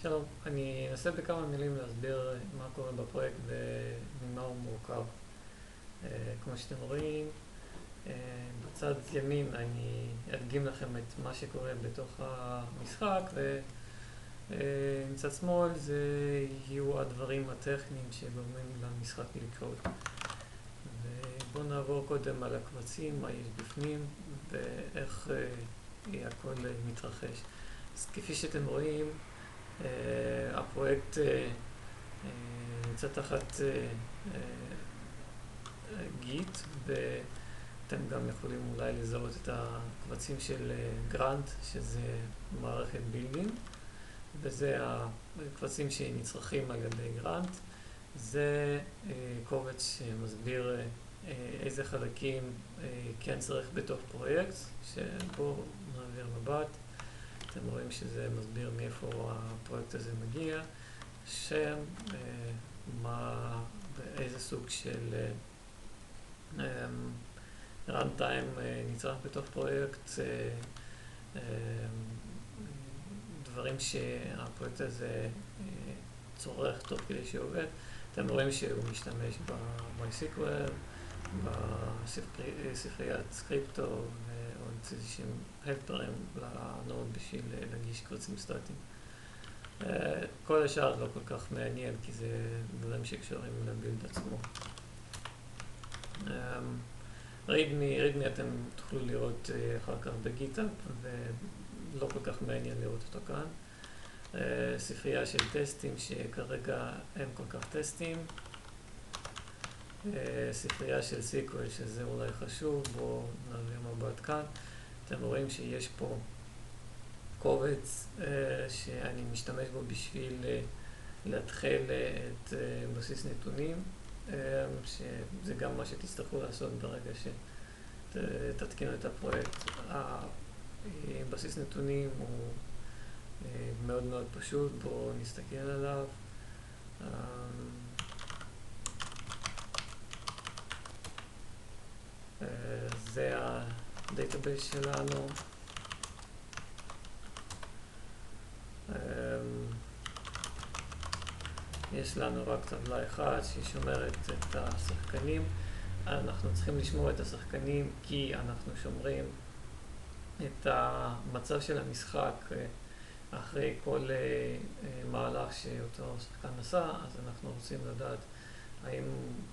שלום, אני אנסה בכמה מילים להסביר מה קורה בפרויקט וממה הוא מורכב. כמו שאתם רואים, בצד ימין אני אדגים לכם את מה שקורה בתוך המשחק, ומצד שמאל זה יהיו הדברים הטכניים שגורמים למשחק לקרות. ובואו נעבור קודם על הקבצים, מה יש בפנים ואיך הכל מתרחש. אז כפי שאתם רואים, הפרויקט נמצא תחת גיט, ואתם גם יכולים אולי לזהות את הקבצים של גרנט, שזה מערכת בילדינג, וזה הקבצים שנצרכים על ידי גרנט. זה קובץ שמסביר איזה חלקים כן צריך בתוך פרויקט, שבו נעביר מבט. אתם רואים שזה מסביר מאיפה הפרויקט הזה מגיע, שם, איזה סוג של runtime נצרך בתוך פרויקט, דברים שהפרויקט הזה צורך תוך כדי שעובד. אתם רואים שהוא משתמש ב-MySQL, בספריית סקריפטו ועוד איזשהם הלפרים לנוד בשביל להגיש קבצים סטטיים. כל השאר לא כל כך מעניין כי זה דברים שקשורים לבילד עצמו. רידמי אתם תוכלו לראות אחר כך בגיטאפ ולא כל כך מעניין לראות אותו כאן. ספרייה של טסטים שכרגע הם כל כך טסטים. ספרייה של SQL שזה אולי חשוב, בואו נעביר מבט כאן. אתם רואים שיש פה קובץ שאני משתמש בו בשביל להתחיל את בסיס נתונים, שזה גם מה שתצטרכו לעשות ברגע שתתקינו את הפרויקט. בסיס נתונים הוא מאוד מאוד פשוט, בואו נסתכל עליו. זה הדאטאבייס שלנו. יש לנו רק טבלה אחת ששומרת את השחקנים. אנחנו צריכים לשמור את השחקנים כי אנחנו שומרים את המצב של המשחק אחרי כל מהלך שאותו שחקן עשה, אז אנחנו רוצים לדעת האם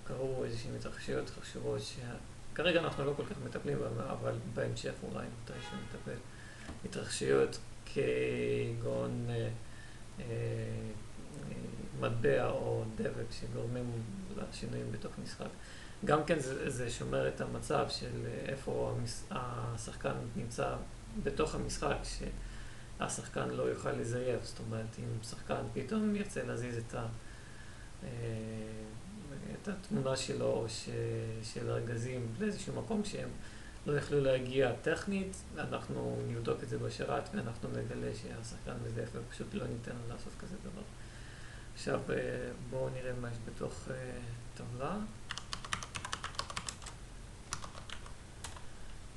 קרו איזושהי התרחשויות חשובות שכרגע אנחנו לא כל כך מטפלים בהן, אבל בהמשך אולי מתישהו נטפל. התרחשויות כגון מטבע או דבק שגורמים לשינויים בתוך משחק. גם כן זה שומר את המצב של איפה השחקן נמצא בתוך המשחק, שהשחקן לא יוכל לזייף. זאת אומרת, אם שחקן פתאום ירצה להזיז את התמונה שלו או של הרגזים לאיזשהו מקום שהם לא יכלו להגיע טכנית, אנחנו נבדוק את זה בשרת ואנחנו נגלה שהשחקן מזייף ופשוט לא ניתן לו לעשות כזה דבר. עכשיו בואו נראה מה יש בתוך טבלה.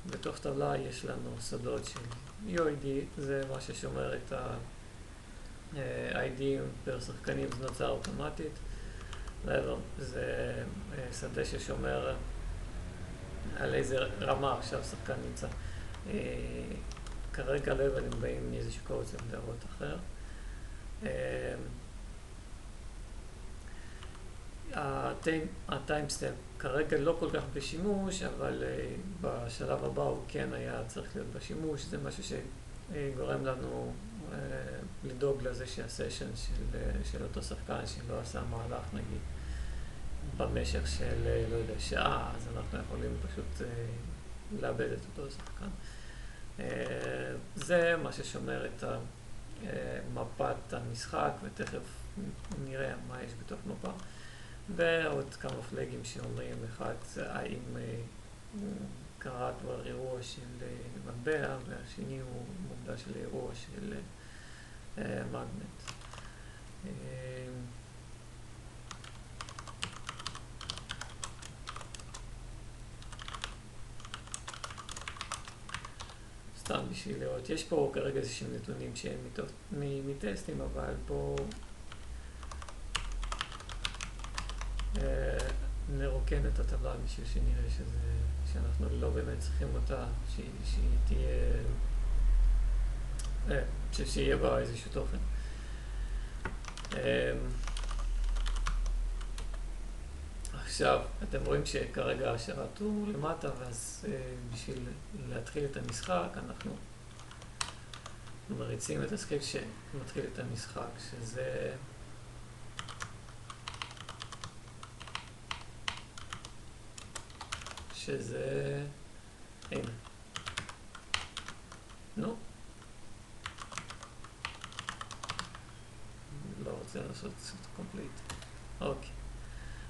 בתוך טבלה יש לנו שדות של UID, זה מה ששומר את ה-ID פר שחקנים, זה נוצר אוטומטית. זה שדה ששומר על איזה רמה עכשיו שחקן נמצא. כרגע level הם באים מאיזשהו קובץ להראות אחר. הטיימסטמפ כרגע לא כל כך בשימוש, אבל בשלב הבא הוא כן היה צריך להיות בשימוש. זה משהו שגורם לנו לדאוג לזה שהסשן של אותו שחקן שלא עשה מהלך נגיד במשך של לא יודע שעה, אז אנחנו יכולים פשוט לאבד את אותו שחקן. זה מה ששומר את מפת המשחק, ותכף נראה מה יש בתוך מפה. ועוד כמה פלגים שאומרים, אחד, האם קרה כבר אירוע של מטבע, והשני הוא מוקדש לאירוע של מגנט. סתם בשביל לראות. יש פה כרגע איזשהם נתונים שהם מטסטים, אבל פה נרוקן את הטבלה בשביל שנראה שאנחנו לא באמת צריכים אותה, שהיא תהיה, שיהיה בה איזשהו תוכן. עכשיו, אתם רואים שכרגע השרת הוא למטה, ואז בשביל להתחיל את המשחק, אנחנו מריצים את הסקריפט שמתחיל את המשחק, שזה, הנה. נו. לא רוצה לעשות קומפליט. אוקיי.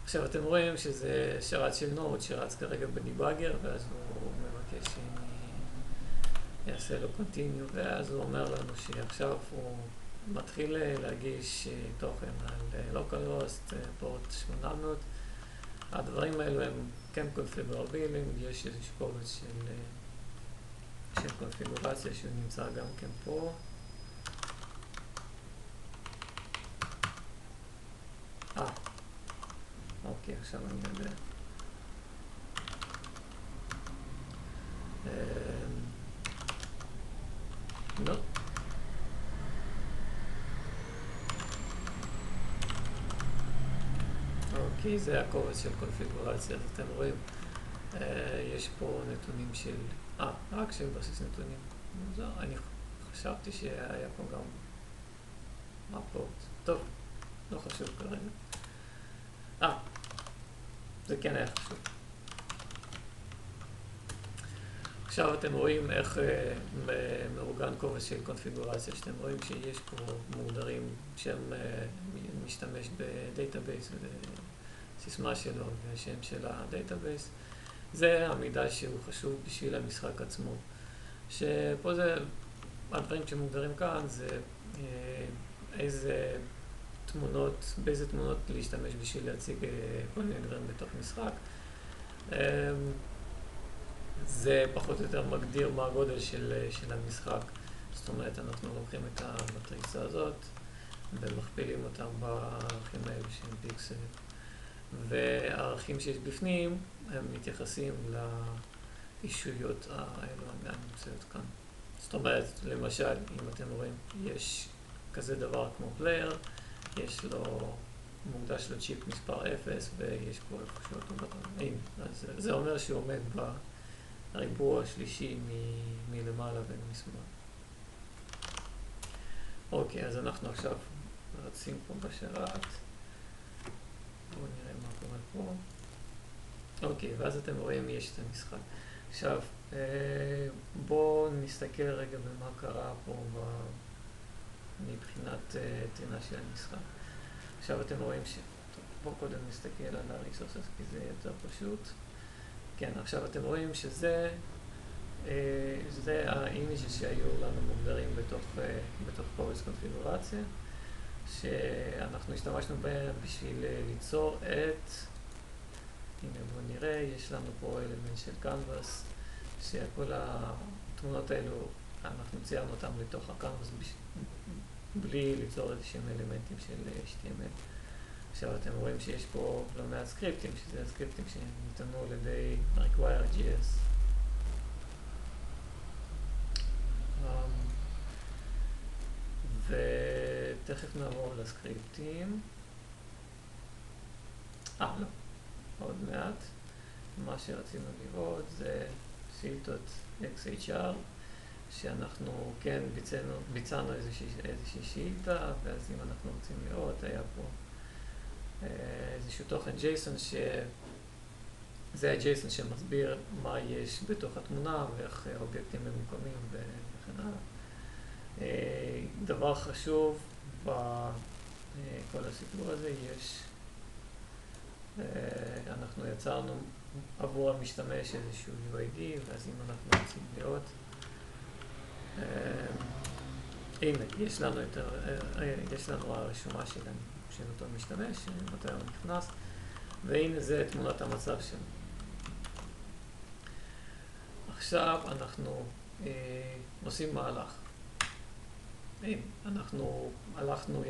עכשיו אתם רואים שזה שרת של נוד שרץ כרגע בדיבאגר, ואז הוא מבקש יעשה לו continue, ואז הוא אומר לנו שעכשיו הוא מתחיל להגיש תוכן על localhost, פורט 800. הדברים האלו הם כן קונפיגורביליים, יש איזשהו קובץ של קונפיגורציה שהוא נמצא גם כן פה. אוקיי, עכשיו אני יודע. לא. אוקיי, זה הקובץ של קונפיגורציה, אז אתם רואים, יש פה נתונים של, רק של בסיס נתונים. אני חשבתי שהיה פה גם מפות. טוב, לא חשוב כרגע. זה כן היה חשוב. עכשיו אתם רואים איך מאורגן קובץ של קונפיגורציה, שאתם רואים שיש פה מוגדרים שהם משתמש בדאטאבייס וסיסמה שלו והשם של הדאטאבייס. זה המידע שהוא חשוב בשביל המשחק עצמו. שפה זה, הדברים שמוגדרים כאן זה באיזה תמונות להשתמש בשביל להציג כל מיני דברים בתוך משחק. זה פחות או יותר מגדיר מה הגודל של המשחק. זאת אומרת, אנחנו לוקחים את המטריצה הזאת ומכפילים אותה בערכים האלו שהם פיקסלים. והערכים שיש בפנים הם מתייחסים לאישויות האלו הנמצאות כאן. זאת אומרת, למשל, אם אתם רואים, יש כזה דבר כמו פלייר, יש לו מוקדש לו צ'יפ מספר 0 ויש פה איפשהו אותו בטרמין. אז זה אומר שהוא עומד בריבוע השלישי מלמעלה ומשמאל. אוקיי, אז אנחנו עכשיו רצים פה בשרת. בואו נראה מה קורה פה. אוקיי, ואז אתם רואים יש את המשחק. עכשיו, בואו נסתכל רגע במה קרה פה מבחינת טעינה של המשחק. עכשיו אתם רואים בואו קודם נסתכל על הריסורסס כי זה יותר פשוט. כן, עכשיו אתם רואים שזה האימג'ס שהיו לנו מוגדרים בתוך קובץ קונפיגורציה, שאנחנו השתמשנו בהם בשביל ליצור הנה בואו נראה, יש לנו פה אלמנט של קנבאס, שכל התמונות האלו אנחנו ציירנו אותם לתוך הקנבאס בלי ליצור איזשהם אלמנטים של HTML. עכשיו אתם רואים שיש פה לא מעט סקריפטים, שזה הסקריפטים שניתנו על ידי require.js. ותכף נעבור לסקריפטים. לא, עוד מעט. מה שרצינו לראות זה שאילתות XHR, שאנחנו כן ביצענו איזושהי שאילתה, ואז אם אנחנו רוצים לראות, היה פה איזשהו תוכן JSON זה ה-JSON שמסביר מה יש בתוך התמונה ואיך האובייקטים ממוקמים וכן הלאה. דבר חשוב בכל הסיפור הזה, אנחנו יצרנו עבור המשתמש איזשהו UID, ואז אם אנחנו רוצים לראות, הנה, יש לנו הרשומה של אותו משתמש, מתי הוא נכנס, והנה זה תמונת המצב שלנו. עכשיו אנחנו עושים מהלך. אנחנו הלכנו